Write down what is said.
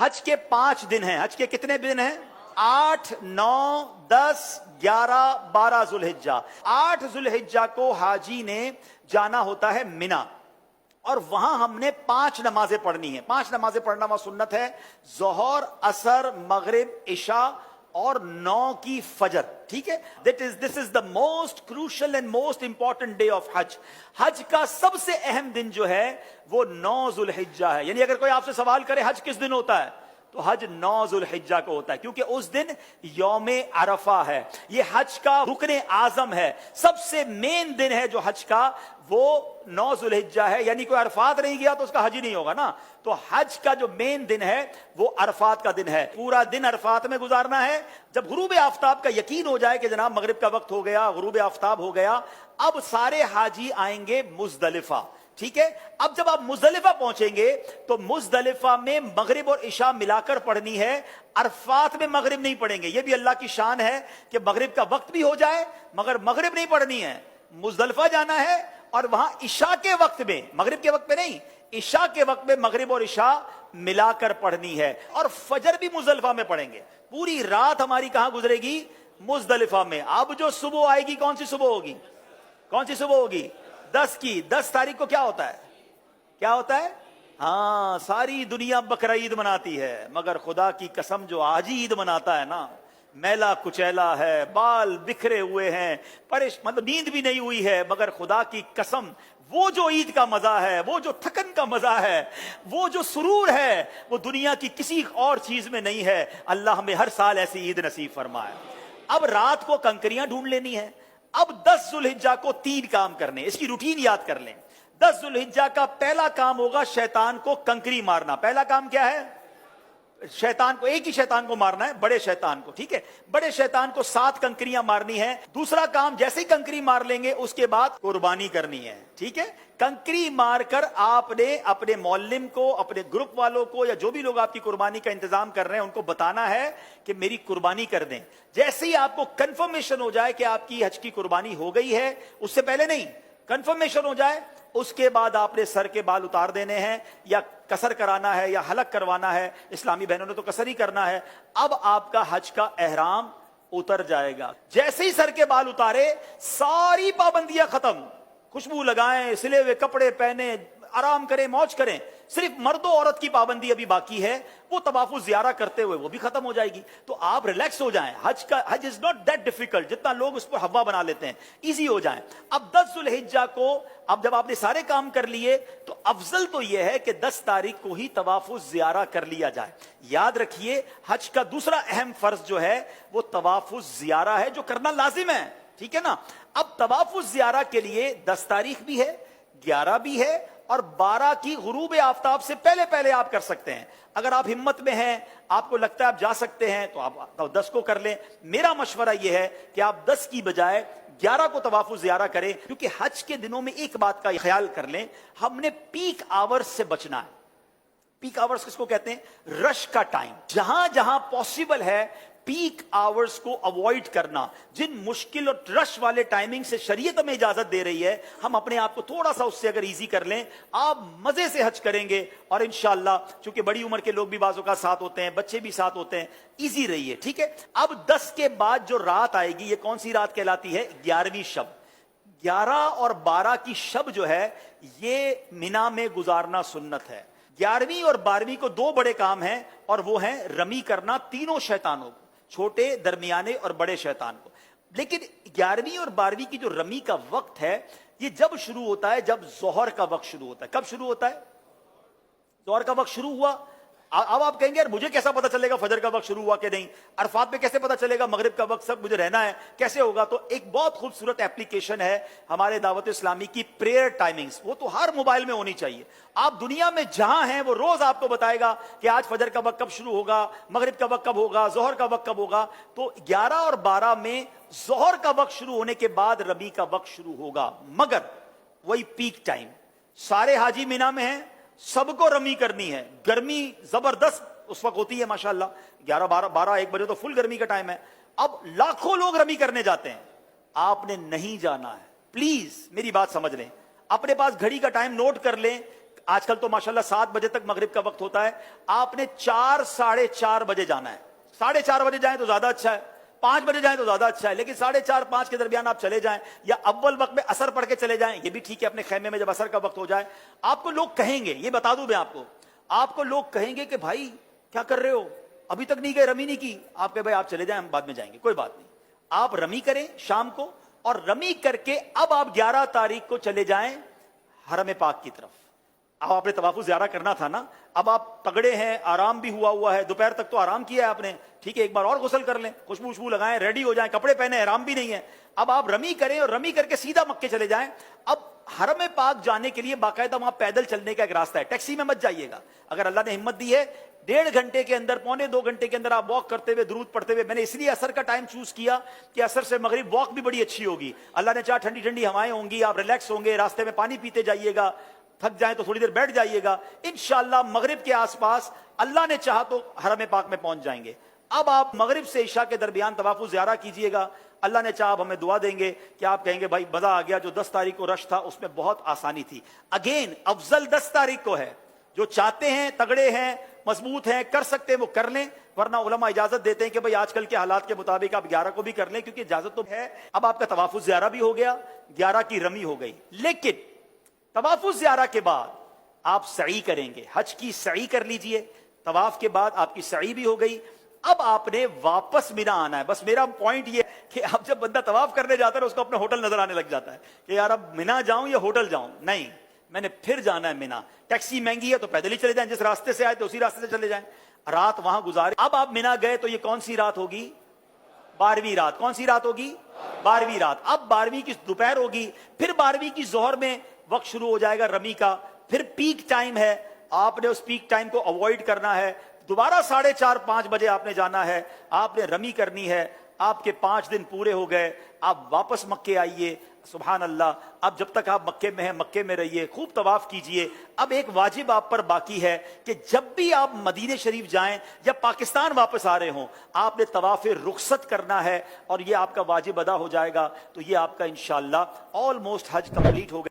حج کے 5 دن ہیں. حج کے کتنے دن ہیں؟ 8 9 10 11 12 ذوالحجہ. 8 ذوالحجہ کو حاجی نے جانا ہوتا ہے مینا، اور وہاں ہم نے 5 نمازیں پڑھنی ہیں. 5 نمازیں پڑھنا وہاں سنت ہے: ظہر، عصر، مغرب، عشاء اور 9 کی فجر. ٹھیک ہے، this is the most crucial and most important day of Hajj. حج کا سب سے اہم دن جو ہے وہ 9 ذوالحجہ ہے. یعنی اگر کوئی آپ سے سوال کرے حج کس دن ہوتا ہے، تو حج 9 ذوالحجہ کو ہوتا ہے، کیونکہ اس دن یوم عرفہ ہے. یہ حج کا رکن اعظم ہے، سب سے مین دن ہے جو حج کا، وہ 9 ذوالحجہ ہے. یعنی کوئی عرفات نہیں گیا تو اس کا حج ہی نہیں ہوگا نا. تو حج کا جو مین دن ہے وہ عرفات کا دن ہے. پورا دن عرفات میں گزارنا ہے. جب غروب آفتاب کا یقین ہو جائے کہ جناب مغرب کا وقت ہو گیا، غروب آفتاب ہو گیا، اب سارے حاجی آئیں گے مزدلفہ. ٹھیک ہے، اب جب آپ مزدلفہ پہنچیں گے تو مزدلفہ میں مغرب اور عشاء ملا کر پڑھنی ہے. عرفات میں مغرب نہیں پڑھیں گے. یہ بھی اللہ کی شان ہے کہ مغرب کا وقت بھی ہو جائے مگر مغرب نہیں پڑھنی ہے. مزدلفہ جانا ہے اور وہاں عشاء کے وقت میں، مغرب کے وقت میں نہیں، عشاء کے وقت میں مغرب اور عشاء ملا کر پڑھنی ہے. اور فجر بھی مزدلفہ میں پڑھیں گے. پوری رات ہماری کہاں گزرے گی؟ مزدلفہ میں. اب جو صبح آئے گی کون سی صبح ہوگی؟ کون سی صبح ہوگی؟ 10 کی. 10 تاریخ کو کیا ہوتا ہے؟ کیا ہوتا ہے؟ ہاں، ساری دنیا بقرعید مناتی ہے مگر خدا کی قسم جو آج ہی عید مناتا ہے نا، میلا کچیلا ہے، بال بکھرے ہوئے ہیں، مطلب نیند بھی نہیں ہوئی ہے، مگر خدا کی قسم وہ جو عید کا مزہ ہے، وہ جو تھکن کا مزہ ہے، وہ جو سرور ہے، وہ دنیا کی کسی اور چیز میں نہیں ہے. اللہ ہمیں ہر سال ایسی عید نصیب فرمائے. اب رات کو کنکریاں ڈھونڈ لینی ہے. اب 10 ذوالحجہ کو 3 کام کرنے، اس کی روٹین یاد کر لیں. 10 ذوالحجہ کا پہلا کام ہوگا شیطان کو کنکری مارنا. پہلا کام کیا ہے؟ شیطان کو، ایک ہی شیطان کو مارنا ہے، بڑے شیطان کو. ٹھیک ہے، بڑے شیطان کو 7 کنکریاں مارنی ہے. دوسرا کام، جیسے ہی کنکری مار لیں گے اس کے بعد قربانی کرنی ہے. ٹھیک ہے، کنکری مار کر آپ نے اپنے معلم کو، اپنے گروپ والوں کو، یا جو بھی لوگ آپ کی قربانی کا انتظام کر رہے ہیں ان کو بتانا ہے کہ میری قربانی کر دیں. جیسے ہی آپ کو کنفرمیشن ہو جائے کہ آپ کی حج کی قربانی ہو گئی ہے، اس سے پہلے نہیں، کنفرمیشن ہو جائے، اس کے بعد آپ نے سر کے بال اتار دینے ہیں، یا قصر کرانا ہے یا حلق کروانا ہے. اسلامی بہنوں نے تو قصر ہی کرنا ہے. اب آپ کا حج کا احرام اتر جائے گا. جیسے ہی سر کے بال اتارے، ساری پابندیاں ختم. خوشبو لگائیں، سلے ہوئے کپڑے پہنے، آرام کریں، موج کریں. صرف مرد و عورت کی پابندی ابھی باقی ہے، وہ طواف زیارہ کرتے ہوئے وہ بھی ختم ہو جائے گی. تو آپ ریلیکس ہو جائیں. حج از ناٹ دیٹ ڈیفیکلٹ جتنا لوگ اس کو ہوا بنا لیتے ہیں. ایزی ہو جائیں. اب 10 ذوالحجہ کو، اب جب آپ نے سارے کام کر لیے تو افضل تو یہ ہے کہ 10 تاریخ کو ہی طواف زیارہ کر لیا جائے. یاد رکھیے، حج کا دوسرا اہم فرض جو ہے وہ طواف زیارہ ہے، جو کرنا لازم ہے. ٹھیک ہے نا. اب طواف زیارہ کے لیے 10 تاریخ بھی ہے، 11 بھی ہے، اور 12 کی غروب آفتاب سے پہلے پہلے آپ کر سکتے ہیں. اگر آپ ہمت میں ہیں، آپ کو لگتا ہے آپ جا سکتے ہیں، تو آپ 10 کو کر لیں. میرا مشورہ یہ ہے کہ آپ 10 کی بجائے 11 کو طواف زیارہ کریں، کیونکہ حج کے دنوں میں ایک بات کا خیال کر لیں، ہم نے پیک آورز سے بچنا ہے. پیک آورز کس کو کہتے ہیں؟ رش کا ٹائم. جہاں جہاں پاسبل ہے پیک آورز کو اوائڈ کرنا. جن مشکل اور رش والے ٹائمنگ سے شریعت ہمیں اجازت دے رہی ہے، ہم اپنے آپ کو تھوڑا سا اس سے اگر ایزی کر لیں، آپ مزے سے حج کریں گے. اور انشاءاللہ چونکہ بڑی عمر کے لوگ بھی بعض اوقات ساتھ ہوتے ہیں، بچے بھی ساتھ ہوتے ہیں، ایزی رہیے. ٹھیک ہے. اب 10 کے بعد جو رات آئے گی، یہ کون سی رات کہلاتی ہے؟ 11ویں شب. 11 اور 12 کی شب جو ہے یہ مینا میں گزارنا سنت ہے. 11ویں اور 12ویں کو 2 بڑے کام ہیں، اور وہ ہیں رمی کرنا تینوں شیطانوں کو، چھوٹے، درمیانے اور بڑے شیطان کو. لیکن 11ویں اور 12ویں کی جو رمی کا وقت ہے یہ جب شروع ہوتا ہے؟ جب ظہر کا وقت شروع ہوتا ہے. کب شروع ہوتا ہے؟ ظہر کا وقت شروع ہوا. اب آپ کہیں گے یار مجھے کیسا پتا چلے گا فجر کا وقت شروع ہوا کہ نہیں؟ عرفات میں کیسے پتا چلے گا مغرب کا وقت سب مجھے رہنا ہے کیسے ہوگا؟ تو ایک بہت خوبصورت ایپلیکیشن ہے ہمارے دعوت اسلامی کی، پریئر ٹائمنگز. وہ تو ہر موبائل میں ہونی چاہیے. آپ دنیا میں جہاں ہیں وہ روز آپ کو بتائے گا کہ آج فجر کا وقت کب شروع ہوگا، مغرب کا وقت کب ہوگا، ظہر کا وقت کب ہوگا. تو 11 اور 12 میں ظہر کا وقت شروع ہونے کے بعد رمی کا وقت شروع ہوگا. مگر وہی پیک ٹائم، سارے حاجی مینا میں ہیں، سب کو رمی کرنی ہے. گرمی زبردست اس وقت ہوتی ہے ماشاءاللہ، 11 12 1 بجے تو فل گرمی کا ٹائم ہے. اب لاکھوں لوگ رمی کرنے جاتے ہیں، آپ نے نہیں جانا ہے. پلیز میری بات سمجھ لیں، اپنے پاس گھڑی کا ٹائم نوٹ کر لیں. آج کل تو ماشاءاللہ 7 بجے تک مغرب کا وقت ہوتا ہے. آپ نے 4 ساڑھے 4 بجے جانا ہے. 4:30 بجے جائیں تو زیادہ اچھا ہے, 5 بجے جائیں تو زیادہ اچھا ہے, لیکن 4:30 5 کے درمیان آپ چلے جائیں, یا اول وقت میں اثر پڑھ کے چلے جائیں, یہ بھی ٹھیک ہے. اپنے خیمے میں جب اثر کا وقت ہو جائے, آپ کو لوگ کہیں گے, یہ بتا دوں میں آپ کو لوگ کہیں گے کہ بھائی کیا کر رہے ہو, ابھی تک نہیں گئے, رمی نہیں کی. آپ کہ بھائی آپ چلے جائیں, ہم بعد میں جائیں گے, کوئی بات نہیں. آپ رمی کریں شام کو, اور رمی کر کے اب آپ 11 تاریخ کو چلے جائیں حرم پاک کی طرف. اب آپ نے طواف زیارہ کرنا تھا نا, اب آپ تگڑے ہیں, آرام بھی ہوا ہے, دوپہر تک تو آرام کیا ہے آپ نے, ٹھیک ہے, ایک بار اور غسل کر لیں, خوشبو لگائیں, ریڈی ہو جائیں, کپڑے پہنے, آرام بھی نہیں ہے. اب آپ رمی کریں اور رمی کر کے سیدھا مکے چلے جائیں. اب حرم پاک جانے کے لیے باقاعدہ وہاں پیدل چلنے کا ایک راستہ ہے, ٹیکسی میں مت جائیے گا. اگر اللہ نے ہمت دی ہے 1.5 گھنٹے کے اندر, 1.25 گھنٹے کے اندر آپ واک کرتے ہوئے, درود پڑھتے ہوئے, میں نے اس لیے عصر کا ٹائم چوز کیا کہ عصر سے مغرب واک بھی بڑی اچھی ہوگی. اللہ نے چاہا ٹھنڈی ٹھنڈی ہوائیں ہوں گی, آپ ریلیکس ہوں گے, راستے میں پانی پیتے جائیے گا, تھک جائیں تو تھوڑی دیر بیٹھ جائیے گا, انشاءاللہ مغرب کے آس پاس اللہ نے چاہا تو حرم پاک میں پہنچ جائیں گے. اب آپ مغرب سے عشاء کے درمیان طواف زیارہ کیجئے گا. اللہ نے چاہا ہمیں دعا دیں گے کہ آپ کہیں گے بھائی مزہ آ گیا, جو 10 تاریخ کو رش تھا اس میں بہت آسانی تھی. اگین افضل 10 تاریخ کو ہے. جو چاہتے ہیں, تگڑے ہیں, مضبوط ہیں, کر سکتے ہیں وہ کر لیں, ورنہ علماء اجازت دیتے ہیں کہ بھئی آج کل کے حالات کے مطابق آپ 11 کو بھی کر لیں, کیونکہ اجازت تو ہے. اب آپ کا طواف زیارہ بھی ہو گیا, 11 کی رمی ہو گئی. لیکن طواف زیارہ کے بعد آپ سعی کریں گے, حج کی سعی کر لیجئے. طواف کے بعد آپ کی سعی بھی ہو گئی. اب آپ نے واپس مینا آنا ہے. بس میرا پوائنٹ یہ کہ اب جب بندہ طواف کرنے جاتا ہے اس کو اپنے ہوٹل نظر آنے لگ جاتا ہے کہ یار اب مینا جاؤں یا ہوٹل جاؤں. نہیں, میں نے پھر جانا ہے مینا. ٹیکسی مہنگی ہے تو پیدل ہی چلے جائیں, جس راستے سے آئے تو اسی راستے سے چلے جائیں, رات وہاں گزارے. اب آپ مینا گئے تو یہ کون سی رات ہوگی؟ 12ویں رات. کون سی رات ہوگی؟ 12ویں رات. اب 12ویں کی دوپہر ہوگی, پھر 12ویں کی ظہر میں وقت شروع ہو جائے گا رمی کا. پھر پیک ٹائم ہے, آپ نے اس پیک ٹائم کو اوائڈ کرنا ہے. دوبارہ 4:30 5 بجے آپ نے جانا ہے, آپ نے رمی کرنی ہے. آپ کے 5 دن پورے ہو گئے, آپ واپس مکے آئیے. سبحان اللہ. اب جب تک آپ مکے میں ہیں مکے میں رہیے, خوب طواف کیجئے. اب ایک واجب آپ پر باقی ہے کہ جب بھی آپ مدینہ شریف جائیں یا پاکستان واپس آ رہے ہوں, آپ نے طواف رخصت کرنا ہے, اور یہ آپ کا واجب ادا ہو جائے گا. تو یہ آپ کا انشاءاللہ آلموسٹ حج کمپلیٹ ہو گیا.